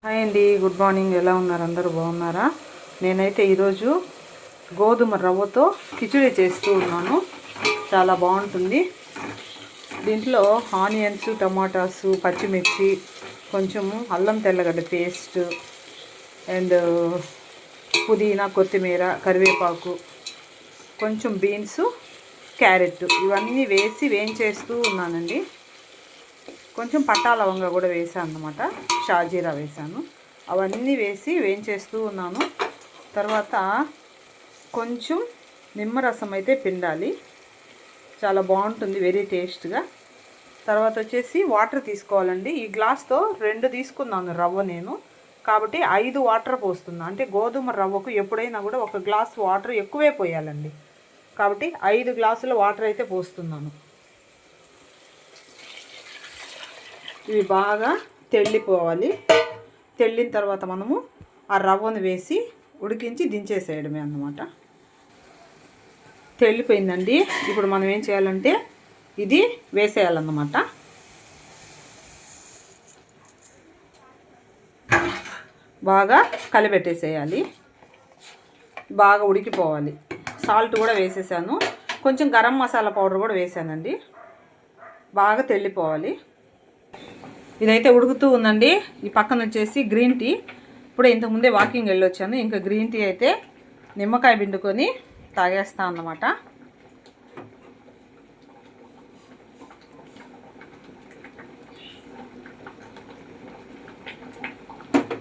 Hi అండి, good morning. ఎలా ఉన్నారు? అందరూ బాగున్నారా? నేనైతే ఈరోజు గోధుమ రవ్వతో కిచిడి చేస్తూ ఉన్నాను. చాలా బాగుంటుంది. దీంట్లో ఆనియన్స్, టమాటాసు, పచ్చిమిర్చి, కొంచెం అల్లం తెల్లగడ్డ పేస్ట్ అండ్ పుదీనా, కొత్తిమీర, కరివేపాకు, కొంచెం బీన్స్, క్యారెట్ ఇవన్నీ వేసి వేయించేస్తూ ఉన్నానండి. కొంచెం పట్టా లవంగా కూడా వేసాను అన్నమాట, షాజీరా వేసాను. అవన్నీ వేసి వేయించేస్తూ ఉన్నాను. తర్వాత కొంచెం నిమ్మరసం అయితే పిండాలి, చాలా బాగుంటుంది, వెరీ టేస్ట్గా. తర్వాత వచ్చేసి వాటర్ తీసుకోవాలండి. ఈ గ్లాస్తో 2 తీసుకున్నాను రవ్వ నేను, కాబట్టి 5 వాటర్ పోస్తున్నాను. అంటే గోధుమ రవ్వకు ఎప్పుడైనా కూడా 1 గ్లాస్ వాటర్ ఎక్కువే పోయాలండి. కాబట్టి 5 గ్లాసుల వాటర్ అయితే పోస్తున్నాను. ఇవి బాగా తెల్లిపోవాలి. తెల్లిన తర్వాత మనము ఆ రవ్వను వేసి ఉడికించి దించేసేయడమే అన్నమాట. తెల్లిపోయిందండి. ఇప్పుడు మనం ఏం చేయాలంటే ఇది వేసేయాలన్నమాట. బాగా కలిపెట్టేసేయాలి, బాగా ఉడికిపోవాలి. సాల్ట్ కూడా వేసేసాను, కొంచెం గరం మసాలా పౌడర్ కూడా వేసానండి. బాగా తెల్లిపోవాలి. ఇదైతే ఉడుకుతూ ఉందండి. ఈ పక్కన వచ్చేసి గ్రీన్ టీ. ఇప్పుడే ఇంతకుముందే వాకింగ్ వెళ్ళొచ్చాను. ఇంకా గ్రీన్ టీ అయితే నిమ్మకాయ పిండుకొని తాగేస్తాను అన్నమాట.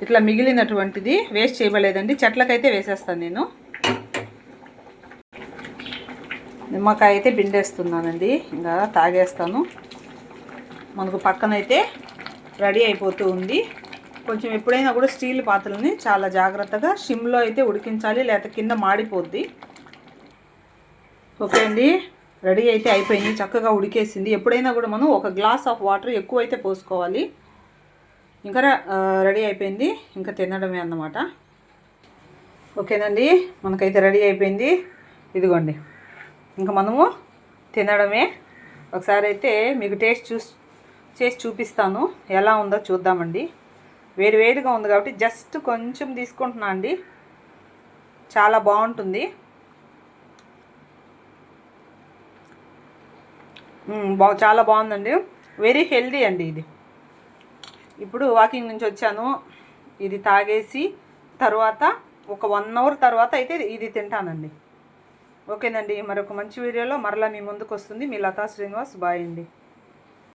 ఇట్లా మిగిలినటువంటిది వేస్ట్ చేయబడలేదండి, చెట్లకైతే వేసేస్తాను నేను. నిమ్మకాయ అయితే పిండేస్తున్నానండి, ఇంకా తాగేస్తాను. మనకు పక్కనైతే రెడీ అయిపోతూ ఉంది. కొంచెం ఎప్పుడైనా కూడా స్టీల్ పాత్రలని చాలా జాగ్రత్తగా సిమ్లో అయితే ఉడికించాలి, లేకపోతే కింద మాడిపోద్ది. ఓకే అండి, రెడీ అయితే అయిపోయింది, చక్కగా ఉడికేసింది. ఎప్పుడైనా కూడా మనం 1 గ్లాస్ ఆఫ్ వాటర్ ఎక్కువ అయితే పోసుకోవాలి. ఇంకా రెడీ అయిపోయింది, ఇంకా తినడమే అన్నమాట. ఓకేనండి, మనకైతే రెడీ అయిపోయింది. ఇదిగోండి, ఇంకా మనము తినడమే. ఒకసారి అయితే మీకు టేస్ట్ చేసి చూపిస్తాను, ఎలా ఉందో చూద్దామండి. వేడిగా ఉంది కాబట్టి జస్ట్ కొంచెం తీసుకుంటున్నా అండి. చాలా బాగుంటుంది. చాలా బాగుందండి, వెరీ హెల్దీ అండి ఇది. ఇప్పుడు వాకింగ్ నుంచి వచ్చాను, ఇది తాగేసి తర్వాత ఒక 1 అవర్ తర్వాత అయితే ఇది తింటానండి. ఓకేనండి, మరొక మంచి వీడియోలో మరలా మీ ముందుకు వస్తుంది మీ లతా శ్రీనివాస్. బాయ్ అండి.